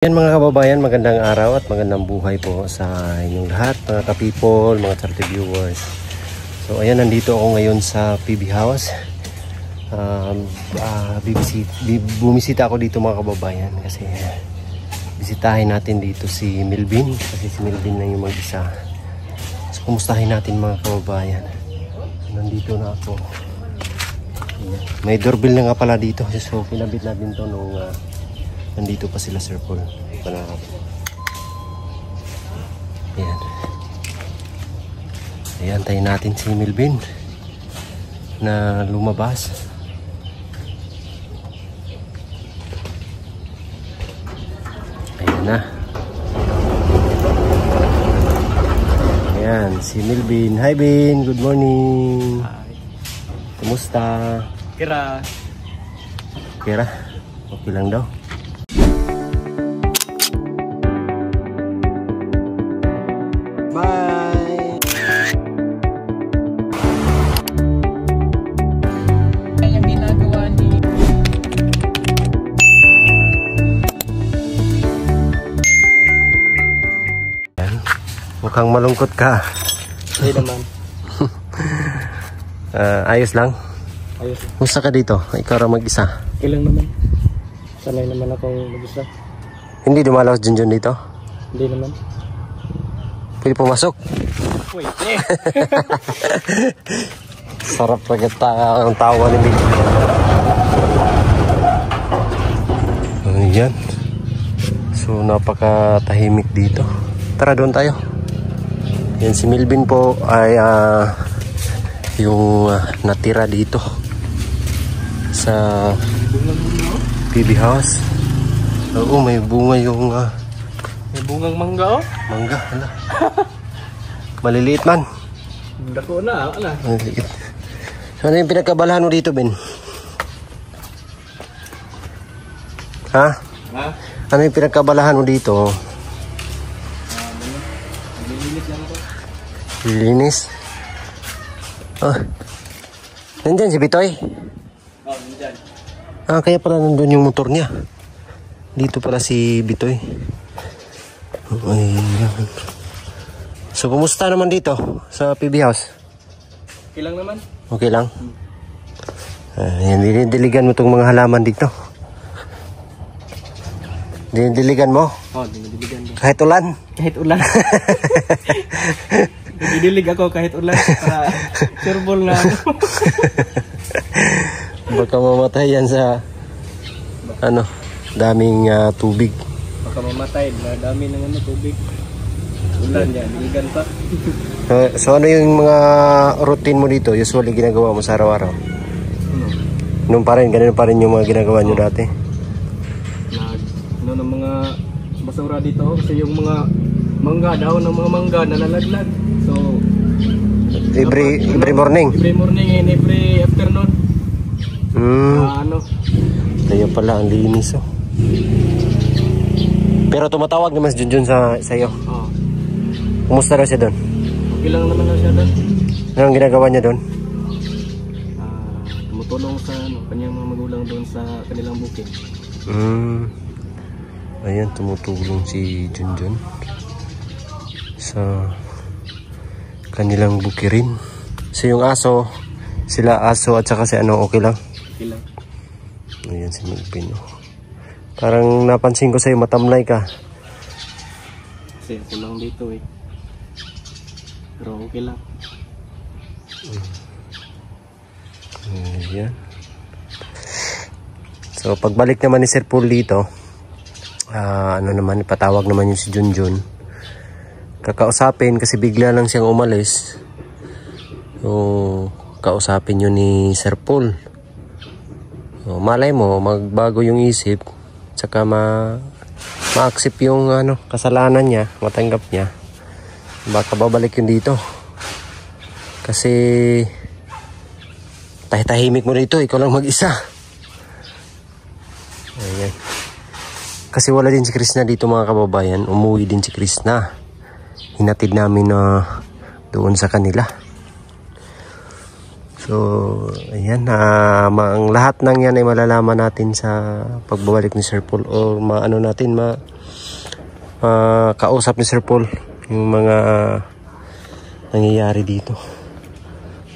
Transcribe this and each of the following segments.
Yan mga kababayan, magandang araw at magandang buhay po sa inyong lahat, mga ka-people, mga charity viewers. So ayan, nandito ako ngayon sa PB House. Bumisita ako dito mga kababayan kasi bisitahin natin dito si Melvin, kasi si Melvin na yung mag-isa. So kumustahin natin mga kababayan. Nandito na ako. Ayan. May doorbell na nga pala dito, so pinabit natin to nung nandito pa sila Sir Paul. Ayan. Ayan, tayo natin si Melvin na lumabas. Ayan na. Ayan, si Melvin. Hi Bin, good morning. Hi. Kumusta? Kira. Kira? Okay lang daw. Mukhang malungkot ka. Hindi naman. Ayos lang? Ayos lang. Musta ka dito? Ikaw ra mag-isa? Ilang naman. Sanay naman akong mag-isa. Hindi dumalaw si Junjun dito? Hindi naman. Pwede pumasok? Wait, Sarap na kita ang tawa ni Big. Ayan. So napakatahimik dito. Tara doon tayo. Yan si Melvin po ay yung natira dito sa PB House. Oo, may bunga yung may bungang mangga, oh. Mangga, hala. Maliliit man. Dako na, ala. Maliliit. So ano yung pinagkabalahan mo dito, Ben? Ha? Ha? Ano yung pinagkabalahan mo dito? Nililinis lang ako. Lilinis. Oh. Nandyan si Bitoy? Oh, nandyan. Kaya pala nandun yung motor niya. Dito pala si Bitoy. Ayan. So, kumusta naman dito sa PB House? Okay lang naman. Okay lang? Ayan, dinidiligan mo itong mga halaman dito. Dinidiligan mo? Oh, dinidiligan mo. Kahit ulan? Kahit ulan. Didilig ako kahit ulan para sureball na ako. Baka mamatay yan sa ano, daming tubig. Baka mamatay, dami ng tubig. Ulan yan, diligan pa. So ano yung mga routine mo dito? Usually ginagawa mo sa araw-araw? Noon pa rin, ganun pa rin yung mga ginagawa nyo dati? Ng mga basura dito kasi yung mga mangga daw ng mga mangga nalalaglag. So every morning? Every morning and every afternoon. Kaya pala ang linis, oh. Pero tumatawag naman si Junjun sa iyo. Oo. Kumusta daw siya doon? Okay lang naman siya doon. Anong ginagawa niya doon? Tumutulong sa kanyang mga magulang doon sa kanilang bukid. Ayan, tumutulong si Junjun sa kanilang bukirin. So yung aso, sila aso at saka si ano, okay lang? Okay lang. Ayan si Melvin, oh. Parang napansin ko sa'yo, matamlay ka. Kasi ako lang dito eh. Pero okay lang. Ayan. So pagbalik naman ni Sir Paul dito, ano naman, ipatawag naman yung si Junjun. Kakausapin kasi bigla lang siyang umalis. So kausapin yun ni Sir Paul. So, malay mo magbago yung isip, tsaka ma-accept yung kasalanan niya, matanggap niya. Baka babalik yun dito. Kasi tahimik mo dito, ikaw lang mag-isa. Ayan. Kasi wala din si Krishna dito mga kababayan. Umuwi din si Krishna. Hinatid namin doon sa kanila. So, ayan, ang lahat ng yan ay malalaman natin sa pagbabalik ni Sir Paul o maano natin, kausap ni Sir Paul yung mga nangyayari dito.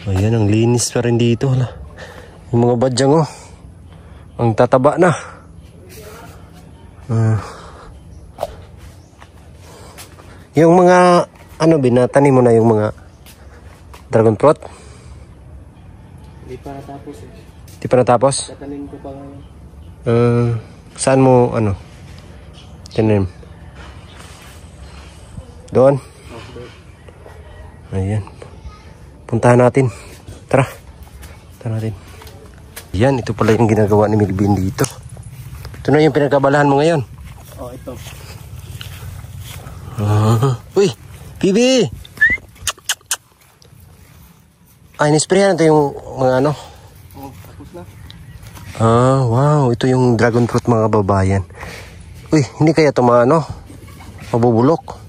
Ayan, ang linis pa rin dito. Yung mga badyang, oh, ang tataba na. Yung mga, binatanim mo na yung mga dragon fruit? Hindi pa natapos eh. Hindi pa natapos? Tatanim ko pa ngayon. Saan mo, tinanim? Doon? Ayan. Puntahan natin. Tara. Puntahan natin. Yan, ito pala yung ginagawa ni Melvin dito. Ito na yung pinagkabalahan mo ngayon. Oh, ito. Uy! Bibi! Ay, nisprayan natin yung mga Oh, tapos na. Wow. Ito yung dragon fruit, mga babayan. Uy, hindi kaya ito mabubulok.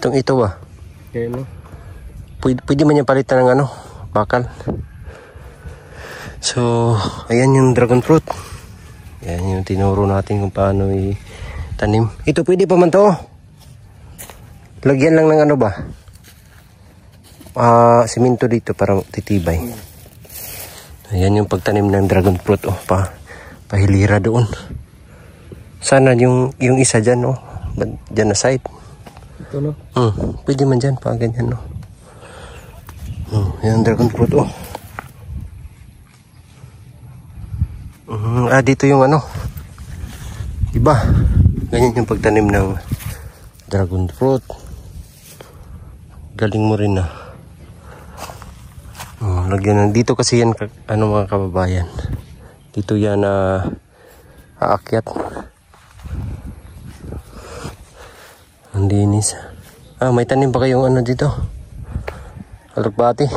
Ito ba? Okay, no? Pwede man yung palitan ng bakal. So, ayan yung dragon fruit. Ayan yung tinuro natin kung paano itanim. Ito pwede pa man to. Lagyan lang ng simento dito para titibay. Ayan yung pagtanim ng dragon fruit. Pahilira doon. Sana yung isa dyan, dyan na side. Ito, no? Pwede man dyan, ganyan, Ayan, dragon fruit, dito yung iba. Ganyan yung pagtanim ng dragon fruit. Galing mo rin lagyan dito kasi yan mga kababayan. Dito yan aakyat. Ang linis. May tanim pa kayong dito. Alugbati.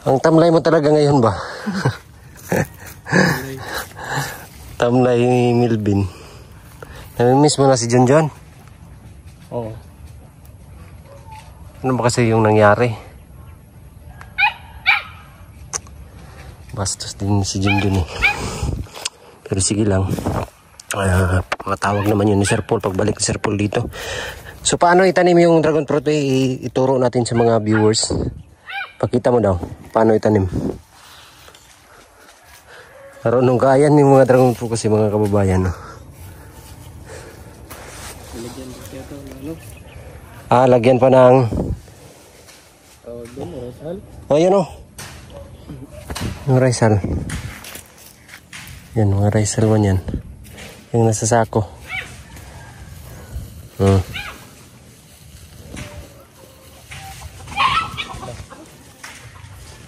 Ang tamlay mo talaga ngayon ba? Tamlay ni Melvin. Namimiss mo na si John John? Oo. Ano ba kasi yung nangyari? Bastos din si John John eh. Pero sige lang. Matawag naman yun ni Sir Paul pagbalik ni Sir Paul dito. So paano itanim yung dragon fruit? Ituro natin sa mga viewers. Pakita mo daw. Paano itanim? Marunong kayan yung mga dragon fruit kasi mga kababayan. Lagyan ko ito, Lagyan pa ng... doon, Rizal. Yan yung Rizal. Yan, mga Rizal man yan. Yung nasa sako.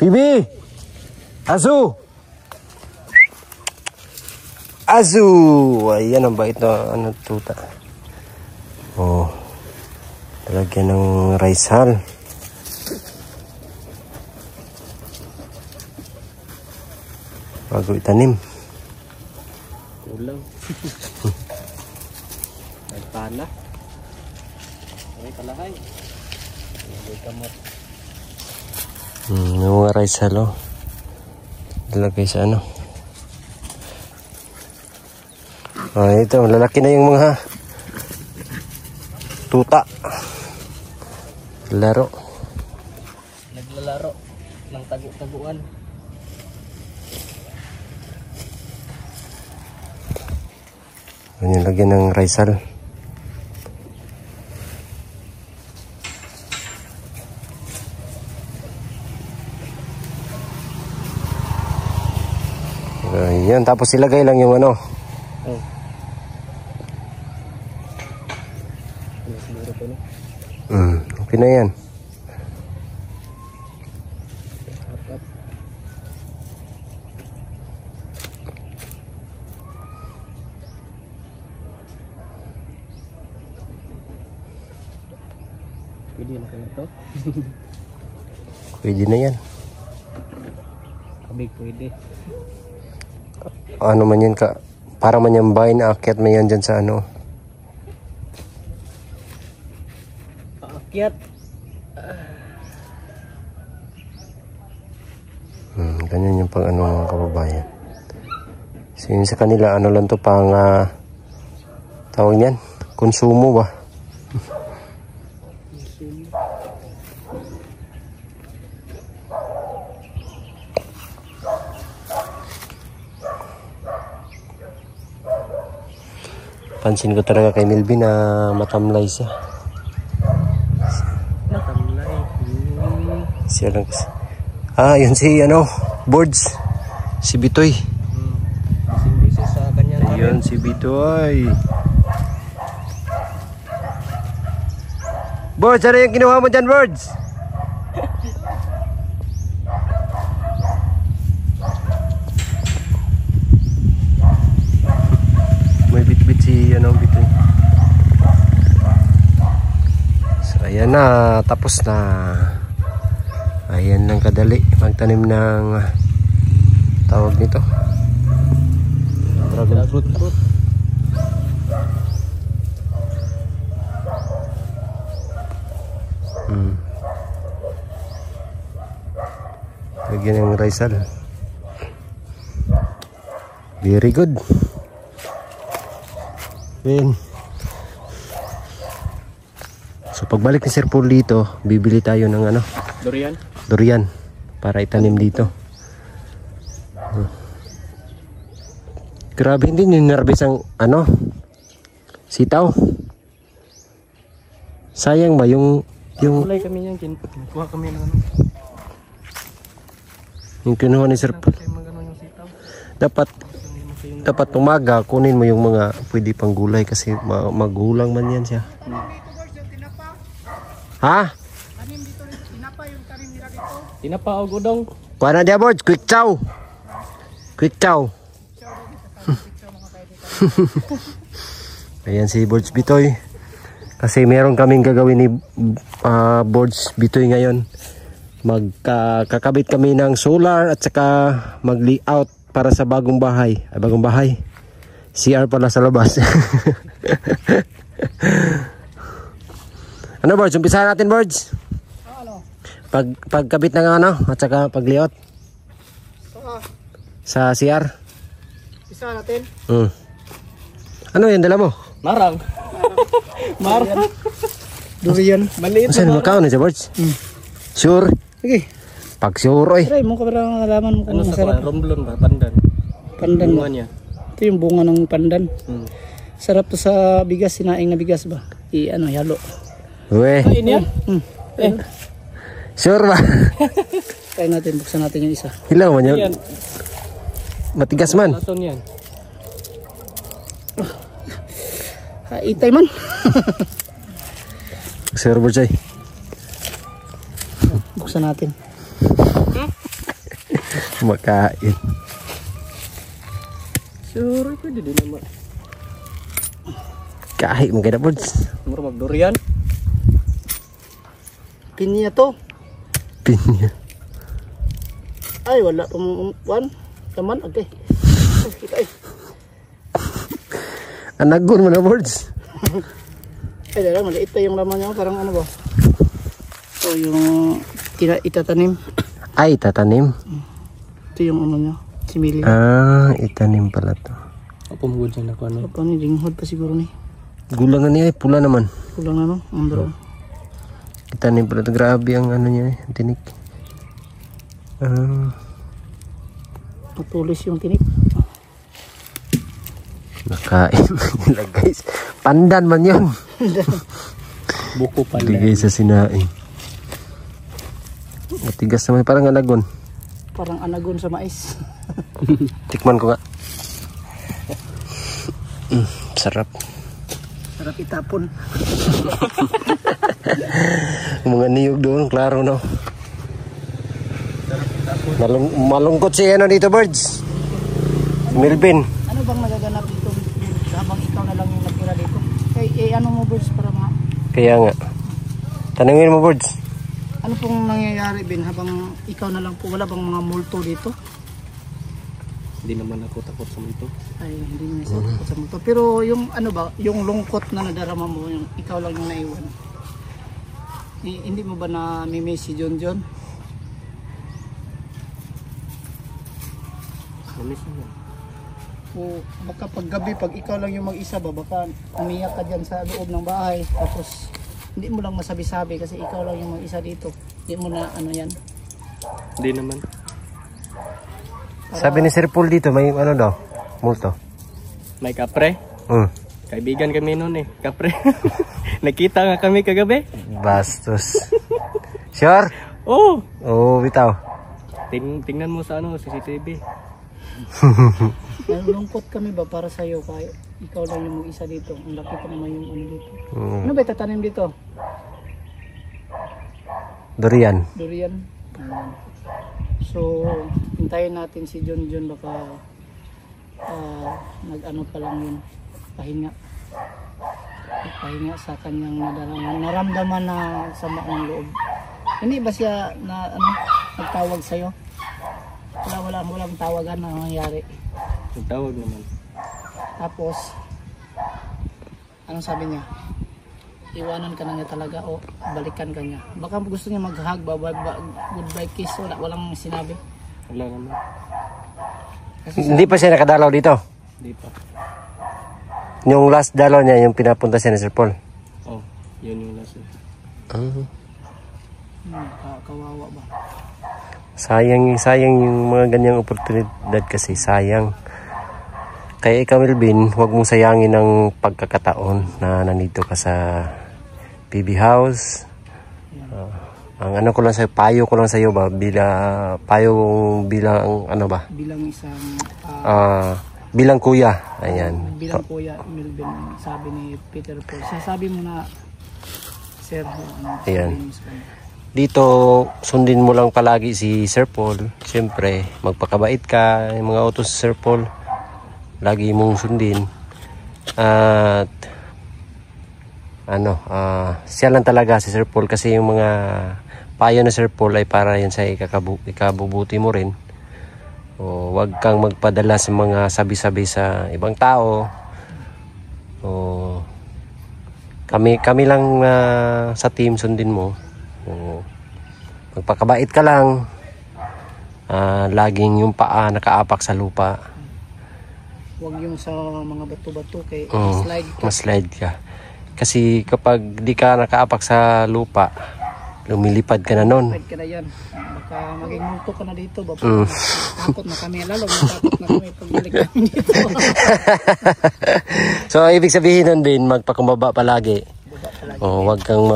Bibi! Azu! Azu! Ayan ang bait na tuta. Talagyan ng Rizal. Bago itanim. Kulang. Nagpana. Ay, palahay. May kamot. Yung mga Rizal, Ilagay sa ito, lalaki na yung mga tuta. Naglalaro ng tagu-taguan. Ganyan, lagyan ng Rizal. Ayan, tapos ilagay lang yung okay na yan. Pwede na kaya ito? Pwede na yan. Kabig pwede. Ano man yan para man yung vine, aakyat man yan dyan sa Paakyat. Ganyan yung pang ano mga kababayan. So yun sa kanila, ano lang to pang tawag niyan, konsumo ba? Pansin ko talaga kay Melvin na matamlay siya. Matamlay. Siya lang kasi. Yun si Boards. Si Bitoy. Busy sa kanya. Ayun si Bitoy. Boards, ano yung kinuha mo dyan, Boards? May bit-bit si Bitoy. So ayan na, tapos na. Ayan lang kadali magtanim ng tawag nito, dragon fruit. Lagyan ng Rizal. Very good. Then, so pagbalik ni Sir Paul dito, bibili tayo ng durian para itanim dito. Grabe, hindi ninervous ang sitaw. Sayang ba yung kulay kami yan, kuha kami ng yung kinuha ni Sir Paul. Dapat umaga kunin mo yung mga pwede pang gulay kasi magulang man yan siya. Ha? Tinapa o gudong. Kuha na dia, Boards. Quick chow. Quick chow. Ayan si Boards Bitoy. Kasi meron kaming gagawin ni Boards Bitoy ngayon. Magkakabit kami ng solar at saka mag-layout para sa bagong bahay. Bagong bahay. CR pala sa labas. Ano, Boards? Umpisahan natin, Boards. Pagkabit ng at saka pag-layout. Sa CR. Isa natin. Ano yan, dala mo? Marang. Marang. Durian. Maliit. Saan makao na siya, Boards? Sure? Sige. Pag sure, Try mo ka parang nalaman mo kung masarap. Romblon ba? Pandan. Pandan Bunga ba? niya. Ito yung bunga ng pandan. Sarap to sa bigas, sinaing na bigas ba? Halo. Uwe. Kain yan? Sure ba? Kaya natin, buksan natin yung isa. Hilaw man yun. Yan. Matigas man. Lason yan. Itay man. Sir Boards ay. Buksan natin. Makain. Sure, pwede din naman. Kahit mo kaya, Boards. Mura mag-durian. Pinya to. Pinya. Ay, wala pang Kaman, okay. Kita eh. Anagon mo na, Boards. Ay, dala, maliit pa yung laman niya. Parang ano ba? So, yung itatanim. Ay, tatanim. Ito yung ano niya. Simili. Itanim pala to. Pumugod siya na ko ano. Apa ni, dinghod pa siguro ni. Gulangan niya ay pula naman. Kulang na no? Andro. Itanim pala to. Grabe ang niya ang tinik. Matulis yung tinik. Nakain nila, guys. Pandan man yun. Buko pala. Ligay sa sinaing. Matigas naman. Parang anagon. Parang anagon sa mais. Tikman ko nga. Sarap. Sarap itapon. Mga niyog doon. Klaro, no? Malungkot si dito, Boards. Melvin. Ano bang nagaganap dito habang ikaw na lang yung natira dito? Ano mo, Boards, para Kaya nga. Tanungin mo, Boards. ano pong nangyayari, Ben, habang ikaw na lang po? Wala bang mga multo dito? Hindi naman ako takot sa multo. Ay, hindi naman sa sa multo. Pero yung ano ba, yung lungkot na nadarama mo, yung ikaw lang yung naiwan. Hindi mo ba na-miss si John? Namiss mo yan. O baka pag gabi, pag ikaw lang yung mag-isa ba, baka umiyak ka dyan sa loob ng bahay. Tapos hindi mo lang masabi-sabi kasi ikaw lang yung mag-isa dito. Hindi mo na ano yan. Hindi naman. Sabi ni Sir Paul dito, may ano daw, multo. May kapre. Hmm. Kaibigan kami noon eh. Kapre. Nakita nga kami kagabi. Bastos. Sure? Oh! Oo, bitaw. Tingnan mo sa ano, CCTV. Nalulungkot kami ba para sa'yo kaya ikaw lang yung mag-isa dito. Ang laki pa naman yung ano dito. Ano ba itatanim dito? Durian. Durian. Ayan. So, hintayin natin si John baka nag-ano pa lang yun. Pahinga. Pahinga sa kanyang naramdaman na sama ng loob. Hindi ba siya na ano, nagtawag sa'yo? Walang tawagan na nangyari. Nagtawag naman. Tapos, anong sabi niya? Iwanan ka na niya talaga o balikan ka niya. Baka gusto niya mag-hug, goodbye kiss, walang sinabi. Wala naman. Kasi Hindi pa siya nakadalaw dito. Hindi pa. Yung last dalaw niya, yung pinapunta siya ni Sir Paul. Oh, yun yung last. kawawa ba? Sayang yung mga ganyang oportunidad kasi sayang. Kaya ikaw, Melvin, huwag mong sayangin ang pagkakataon na nandito ka sa PB House. Ang ano ko lang sa'yo, payo ko lang sa'yo ba, bilang ano ba? Bilang isang bilang kuya. Ayan. bilang kuya Melvin, sabi ni Peter Paul. Sasabi mo na, Sir, Ayan. sabihin mo sa kanya. Dito, sundin mo lang palagi si Sir Paul. Siyempre, magpakabait ka. Yung mga utos si Sir Paul, lagi mong sundin. At siya lang talaga si Sir Paul kasi yung mga payo na Sir Paul ay para yan sa ikabubuti mo rin. O wag kang magpadala sa mga sabi-sabi sa ibang tao. O kami lang sa team sundin mo. O, magpakabait ka lang. Laging yung paa nakaapak sa lupa. Huwag yung sa mga bato-bato kay slide ka. Maslide ka. Kasi kapag di ka nakaapak sa lupa, lumilipad ka na nun. Slide ka na yan. Baka maging multo ka na dito. Takot na kami. Lalo matakot na kami pagbalik kami dito. So, ibig sabihin nun din, magpakumbaba palagi. Huwag kang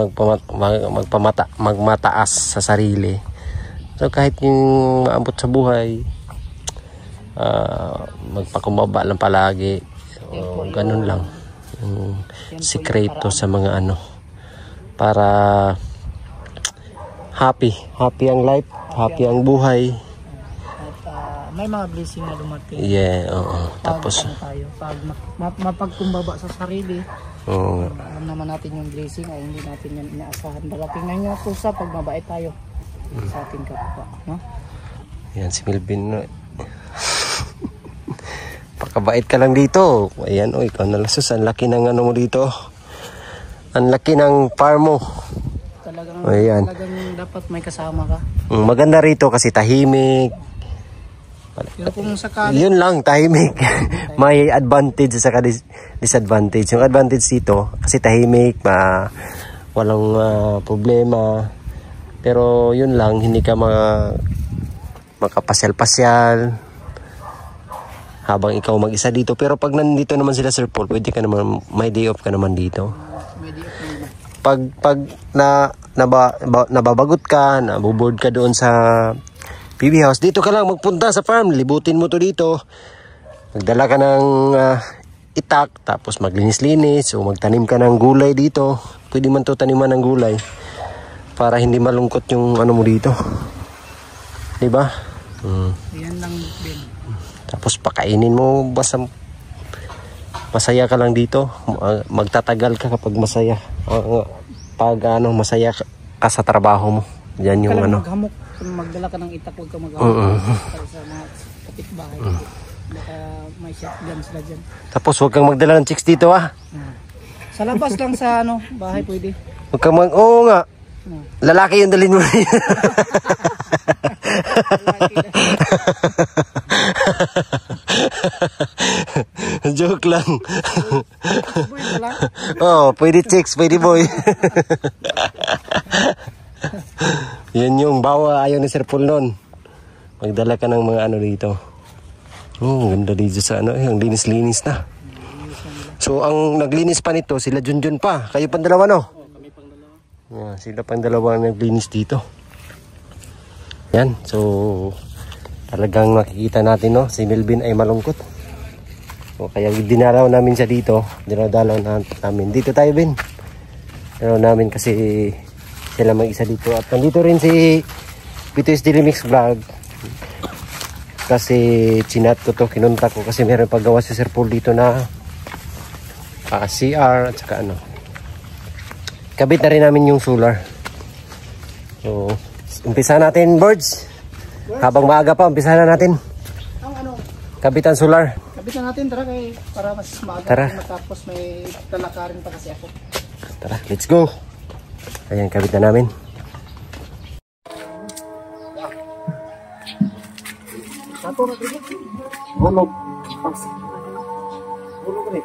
magmataas sa sarili. So, kahit yung maabot sa buhay, magpakumbaba lang palagi. Ganun lang. Sikreto sa mga para happy ang life, happy ang buhay. At may mga blessing na dumating. Yeah, oo. Tapos pag mapagkumbaba sa sarili, alam naman natin yung blessing ay hindi natin yan inaasahan. Darating na niya po sa pag mabait tayo sa ating kapwa, no? Yan si Melvin. Pakabait ka lang dito. Ayan, ikaw nalasos. Ang laki ng ano mo dito. Ang laki ng farm mo. Talagang dapat may kasama ka. Maganda rito kasi tahimik. Pero kung sakali, Yun lang, tahimik. May advantage sa disadvantage. Yung advantage dito, kasi tahimik, walang problema. Pero yun lang, hindi ka makapasyal-pasyal habang ikaw mag-isa dito. Pero pag nandito naman sila Sir Paul, pwede ka naman, may day off ka naman dito. may di naman. Pag nababagot ka, nabuboard ka doon sa PB House, dito ka lang magpunta sa farm, libutin mo to dito. Magdala ka ng itak, tapos maglinis-linis, o magtanim ka ng gulay dito. Pwede man to taniman ng gulay para hindi malungkot yung ano mo dito. Diba? Yan lang din. Tapos pakainin mo, basta masaya ka lang dito. Magtatagal ka kapag masaya. Pag masaya ka sa trabaho mo. Yan yung maghamok. Kung magdala ka ng itak, huwag ka maghamok. Para sa mga kapitbahay. Baka may shotgun sila dyan. Tapos huwag kang magdala ng chicks dito Sa labas lang sa bahay pwede. Huwag kang oo nga. Lalaki yung dalhin mo. Joke lang. Boy pala. Oh, pwede chicks, pwede boy. Yan yung bawa ayaw ni Sir Paul nun. Magdala ka ng mga ano dito. Oh, ganda dito sa ano, ang linis-linis na. So, ang naglinis pa nito, sila Junjun pa. Kayo pang dalawa, no? Oh, kami pang dalawa. Yeah, sila pang dalawa ang naglinis dito. Yan, so talagang makikita natin, no, si Melvin ay malungkot. So, kaya dinalaw namin siya dito. Dinadalaw namin. Dito tayo, Ben. Dinalaw namin kasi sila mag-isa dito. At nandito rin si PTSD Remix Vlog. Kasi chinat ko to, kinunta ko kasi meron paggawa si Sir Paul dito na CR at saka ano. Kabit na rin namin yung solar. So, umpisa natin, birds. Habang maaga pa, umpisa na natin. Ang ano, Kabitan solar. kabitan natin tara kay para mas maaga Tara. matapos may talakarin pa kasi ako. Tara, let's go. Ayan, kabit na namin. Sato na dito. Bulog. Bulog rin.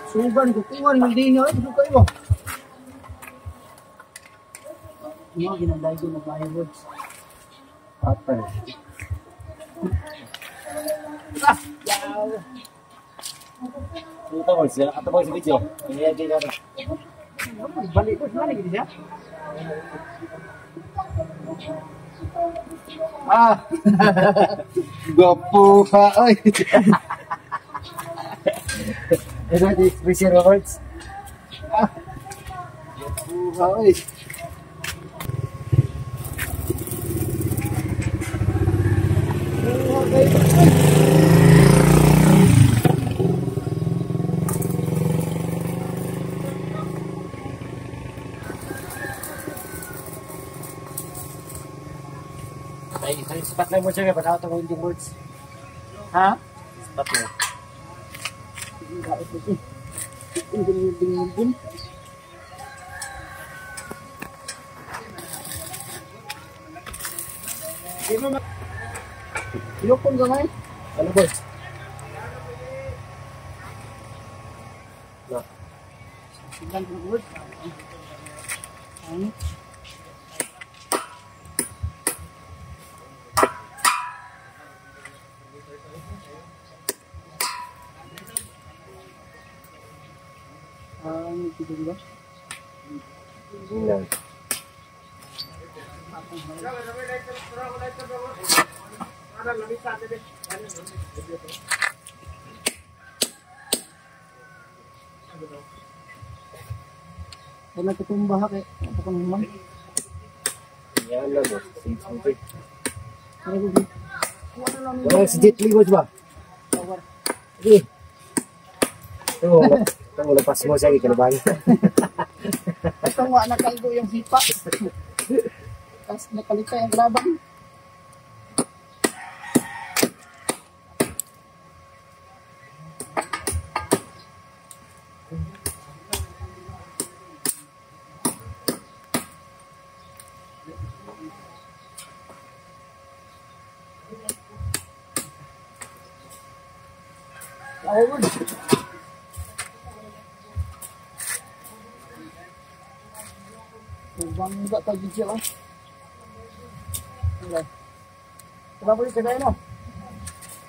Sugan ko kuwan hindi niya ito kayo. Mga ginanday ko na fireworks. Patay. Ah, yaw. Dito mo siya, ato mo si video. Ini dia na. Balik ko sana gitu ya. Ah. Gopo ka oy. Ito di special rewards. Ah. Gopo ka oy. Ay, spot lang mo siya para ito ko hindi words. Ha? Spot mo. Yukon gamay. Ano boy? Na. Sigan ko word. Ano? Gitu juga. Yan. Wala ketumba kay apa kan memang. Yan lang boy. Sige. Ano ko? Wala lang Wala si Jet Li boy ba? power. Sige. Ito, lepas mo siya, ikalaban. Ito nga nakalgo yung hipa. Tapos nakalita yung laban. Ayun. Bangga tayo dito lang. Wala. Kenapa di kedai no?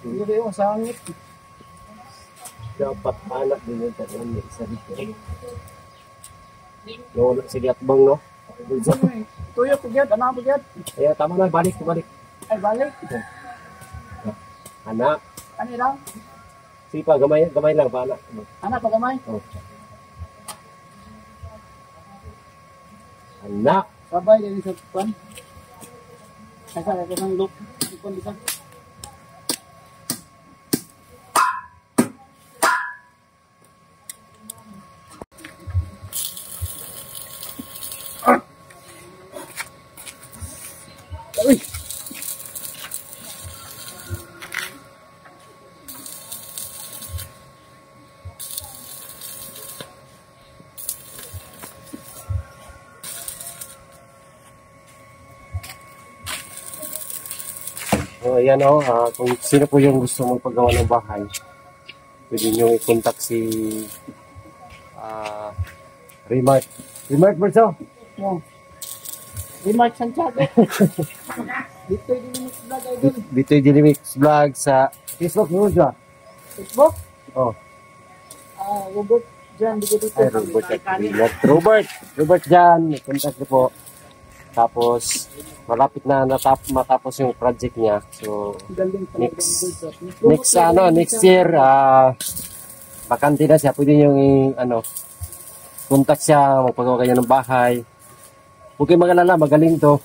Hindi rin yung sangit. Dapat anak din yung tatlong may isa dito. No, sige at bang, no? Tuyo pugyat, anak pugyat. Kaya tama na, balik. Ay balik. Anak. Ano lang? Sige pa, gamay lang pa, anak. Anak pagamay. Oh. Anak. Sabay din sa pan. Kasa ka ng loop. Ipon bisa. Uy. So, ayan o, kung sino po yung gusto magpagawa ng bahay, pwede nyo i-contact si Remark. Remark Berso? No. Remark Santiago. Bitoy Dilimix Vlog, idol. Bitoy Dilimix Vlog sa Facebook mo dyan. Facebook? Oh. Robert Jan, dito. Ay, Robert Jan, contact niyo po. Tapos, malapit na matapos yung project niya. So, next year, bakante na siya. Pwede nyo contact siya, magpagawa kayo ng bahay. Huwag kayong mag-alala, magaling to.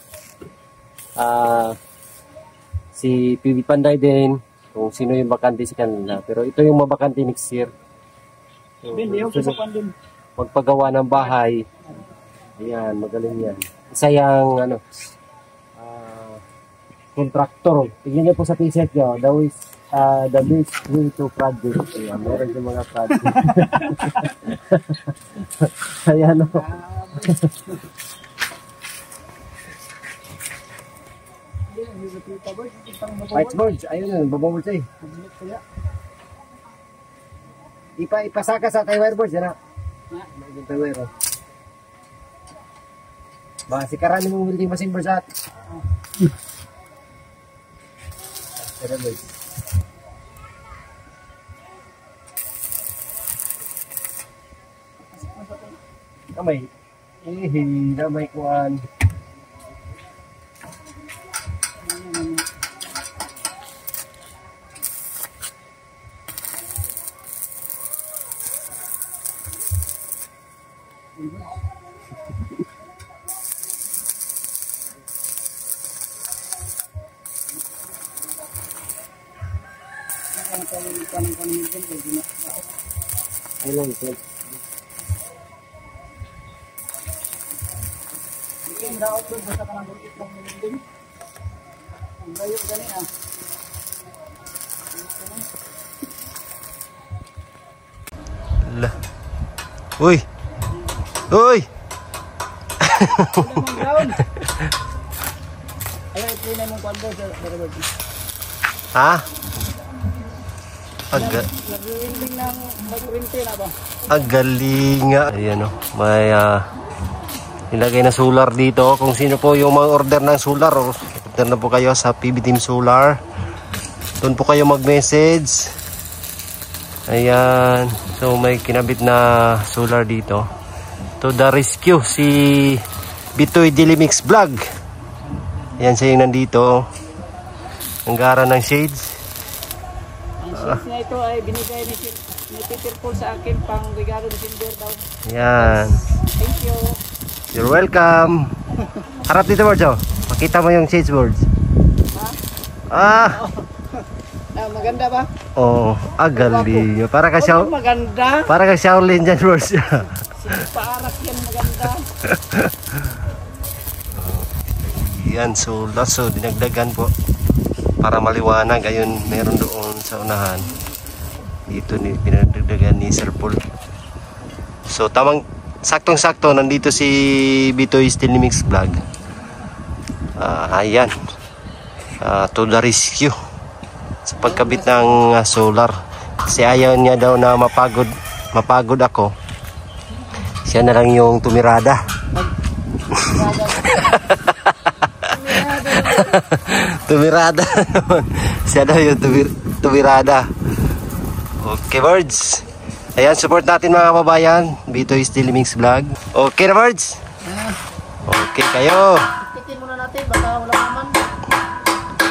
Si PB Panday din, kung sino yung bakante sa kanila. Pero ito yung mabakante next year. So, magpagawa ng bahay. Ayan, magaling yan. Isa yung contractor. Tignan niyo po sa t-shirt nyo. The best way to project. Ayan, meron yung mga project. Ayan o. Whiteboards, ayun na, babawal sa'yo. Ipasaka sa tayo wireboards, yan na. Yung tayo wire, ba, si karami mong welding machine boards at. Kamay. Damay kuan. Uy! Uy! Ha? Galing nga. Ayan o. May ilagay na solar dito. Kung sino po yung mga order ng solar, order na po kayo sa PB Team Solar. Doon po kayo mag-message. Ayan. So may kinabit na solar dito. To the rescue, si Bitoy Dilimix Vlog. Ayan siya yung nandito. Ang gara ng shades. Ang shades na ito ay binigay ni Peter Paul sa akin pang regalo ni Silver daw. Ayan. Thank you. You're welcome. Harap dito, Borjo. Makita mo yung shades boards. Maganda ba? Oh, galing. Para ka siya. Maganda. Para ka Shaolin dyan, Borjo. Paarak yan, maganda. Yan, so laso, dinagdagan po. Para maliwanag, ayun, meron doon sa unahan. Dito ni pinagdagdagan ni Sir Paul. So, saktong-sakto, nandito si Bitoy Dilimix Vlog. Ayan. To the rescue. Sa pagkabit ng solar. Kasi ayaw niya daw na mapagod ako. Siya na lang yung tumirada. Tumirada naman. Siya daw yung tumirada. Okay, birds. Ayan, support natin mga kababayan. Bitoy Dilimix Vlog. Okay na, birds? Okay kayo. Titin muna natin, baka wala naman.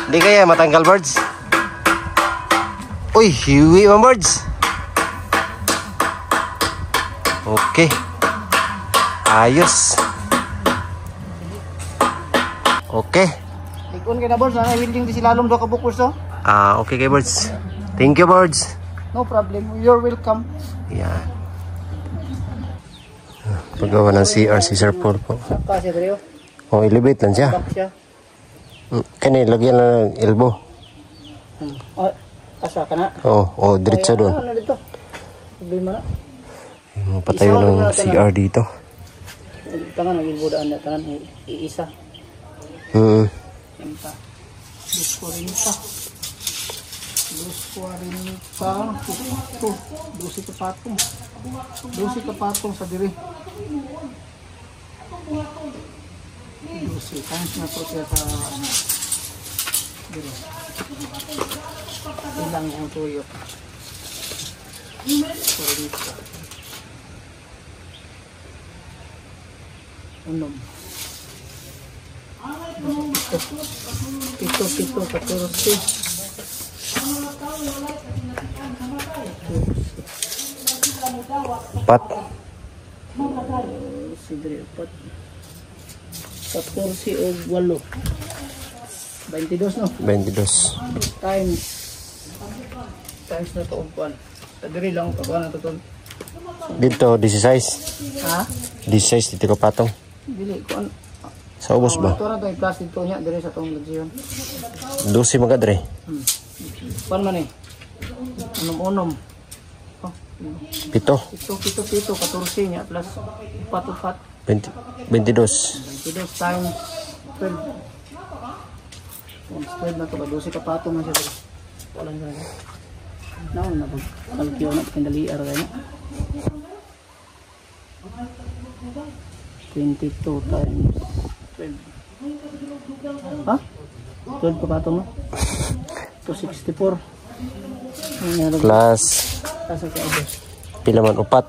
Hindi kaya matanggal, birds. Uy, hiwi mga birds. Okay. Ayos. Okay. Ikon ka na, boss. Willing di silalom do ka bukos, oh. Okay kay birds. Thank you, birds. No problem. You're welcome. Yan. Paggawa ng CR si Sir Paul po. Saka siya, Dario. Elevate lang siya. Back siya. Kani, lagyan lang ng elbow. Asa ka na? Diretso doon. Ano dito? Problema na. Patayo ng CR dito. Tangan, naging budaan na tangan. Iisa. 12 kapatong sa diri. 12 times na to siya sa diri. Ilang ang tuyo. 40. Unom. Pito, 14. Pat. Sidri, 4. 14 o 8. 22 no? 22. Times na to upuan. Sa diri lang pagkuhan na to. Dito, 16. Ha? 16 dito ka patong. Dili ko Sa ubos ba? ito na to yung plastic to niya diri sa tong legion. 12 magadre. Kuan man eh. Unom. Oh, Pito. Pito, 14 niya plus 4. 22. 22 times 12. Times 12 na to ba? 12 kapatong na siya. Walang gano'n. Naon na po. Kalkyo na. Kendali araw na. 22 times 12. Ha? 12 kapatong na? 264. Plus. Kasa ka abos. Pila man upat.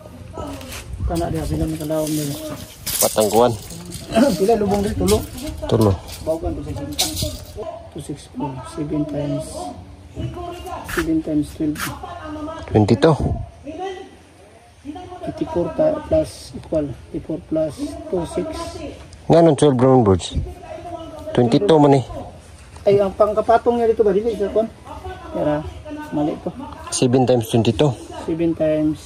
Kana dia sila makalawom nila. Patangkuan. Pila lubong dito tulo. Tulo. Bawagan to sa 264. 7 times 12. 22. 84 plus equal. 84 plus 26. Nga nung 12 brown birds. 22 man eh. Ay, ang pangkapatong niya dito ba? Dili sa kwan? Yara, mali to. 7 times 22. 7 times...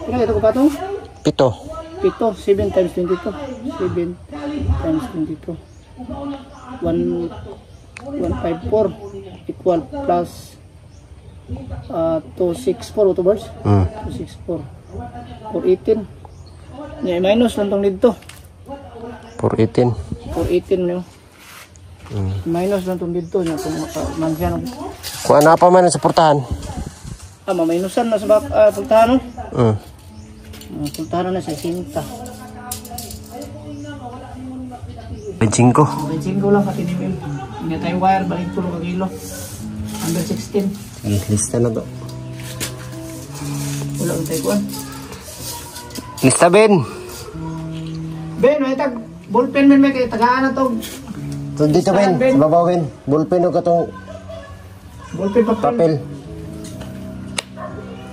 Tingnan ito kapatong? Pito. 7 times 22. 7 times 22. 154 equal plus 264 otobers. 264. 418. Minus lang tong dito. 418. 418 nyo. Minus lang itong dito niya. Mansyan. Kung ano pa man sa portahan. Maminusan na sa pultahan. Pultahan na sa 50. 25. 25 lang pati ni Mim. Hindi tayo wire. Balik tulo ka kilo. Under 16. Sige, lista na to. Wala ang tayo kuhan. Lista, Ben. Ben, may tag ballpen men may kaya tagaan na to. So dito, Ben. Sa babaw, Ben. Ballpen o katong Ballpen papel. papel.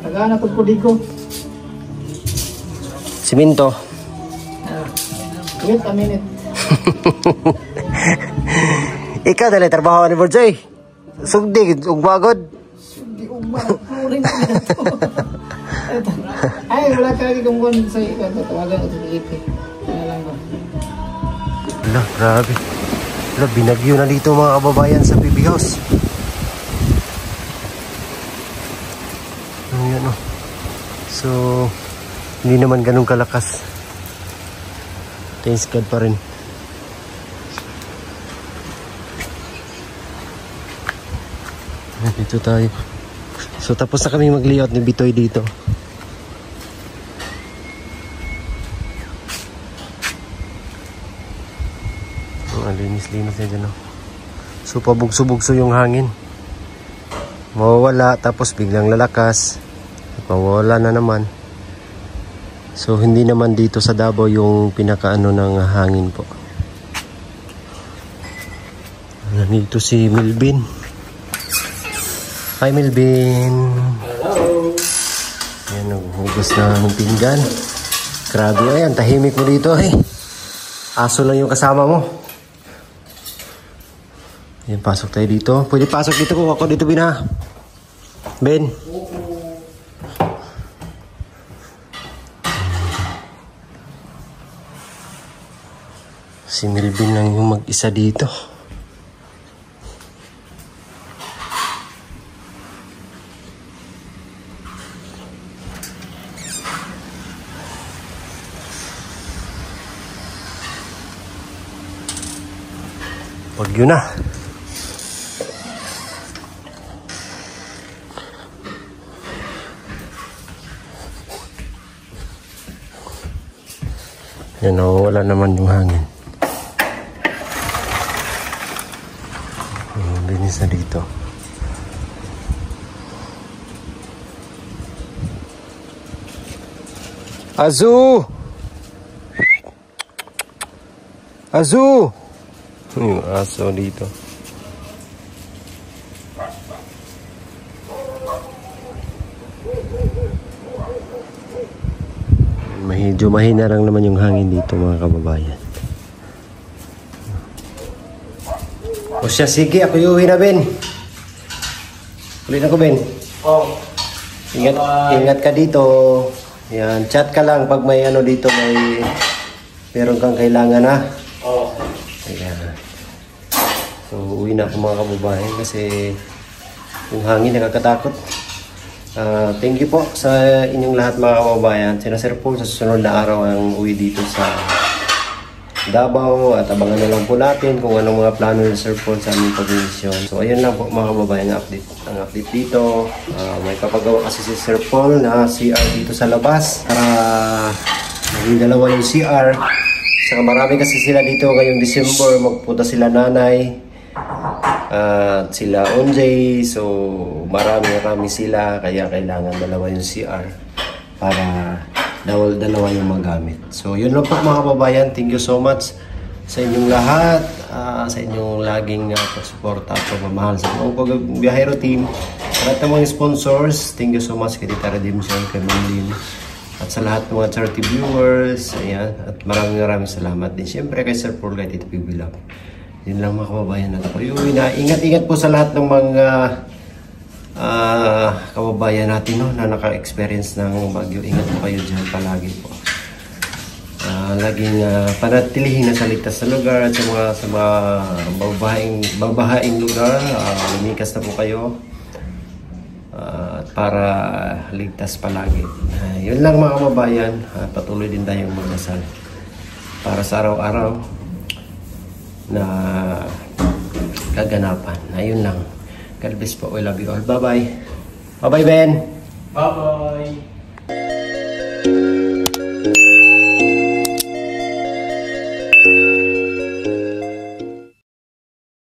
Tagaan na to kudigo. Siminto. Wait a minute. Ikaw dali trabaho ni Borjoy. Sugdi, ugwagod. Hindi umar. Puring na ito. Ay, wala ka lagi kung sa tawagan ito dito. Lang ba? Wala, grabe. Wala, binagyo na dito mga kababayan sa PB House. Ayan o. So, hindi naman ganun kalakas. Thanks God pa rin. Dito tayo. So, tapos na kami mag-layout ni Bitoy dito. Linis-linis na dyan, no? So pabugso-bugso yung hangin, mawawala tapos biglang lalakas at mawawala na naman. So hindi naman dito sa Davao yung pinakaano ng hangin po. Nandito si Melvin. Hi Melvin. Hello. Ayan, naghuhugas na ng pinggan. Grabe, ayan, tahimik mo dito eh. Aso lang yung kasama mo. Ayan, pasok tayo dito. Pwede pasok dito kung ako dito, Bina. Ben. Si Melvin lang yung mag-isa dito. Bagyo na. Yan o, wala naman yung hangin. Linis na dito. Azu! Azu! Yung aso dito. Medyo mahina lang naman yung hangin dito mga kababayan. O siya, sige, ako iuwi na, Ben. Ulit ako, Ben. Oh. Ingat ka dito. Yan, chat ka lang pag may ano dito, meron kang kailangan, ha? Oh. Ayan. So, uwi na ako mga kababayan kasi yung hangin nakakatakot. Thank you po sa inyong lahat mga kababayan. Sina Sir Paul sa susunod na araw ang uwi dito sa Davao at abangan na lang po natin kung anong mga plano ni Sir Paul sa aming pag-imisyon. So ayun lang po mga kababayan ang update dito. May papagawa kasi si Sir Paul na CR dito sa labas para maging dalawa yung CR. Saka marami kasi sila dito ngayong December, magpunta sila nanay at sila Onjay. So marami sila kaya kailangan dalawa yung CR para dalawa yung magamit. So yun lang po mga kababayan. Thank you so much sa inyong lahat, sa inyong laging pagsuporta at pagmamahal sa mga pagbiyahero team. Sa lahat ng mga sponsors, thank you so much kay Tita Redemption, kay Manlin, at sa lahat ng mga charity viewers. Ayan, at maraming salamat din siyempre kay Sir Paul, kay Tito Pibilap. Yun lang mga kababayan natin. Uyuwi na. Ingat po sa lahat ng mga kababayan natin na naka-experience ng bagyo. Ingat po kayo dyan palagi po. Laging panatilihin na sa ligtas na lugar at sa mga babahaing lugar. Lumikas na po kayo para ligtas palagi. Yun lang mga kababayan. Patuloy din tayong magdasal para sa araw-araw na kaganapan. Ayun lang. God bless po. We love you all. Bye-bye. Bye-bye, Ben. Bye-bye.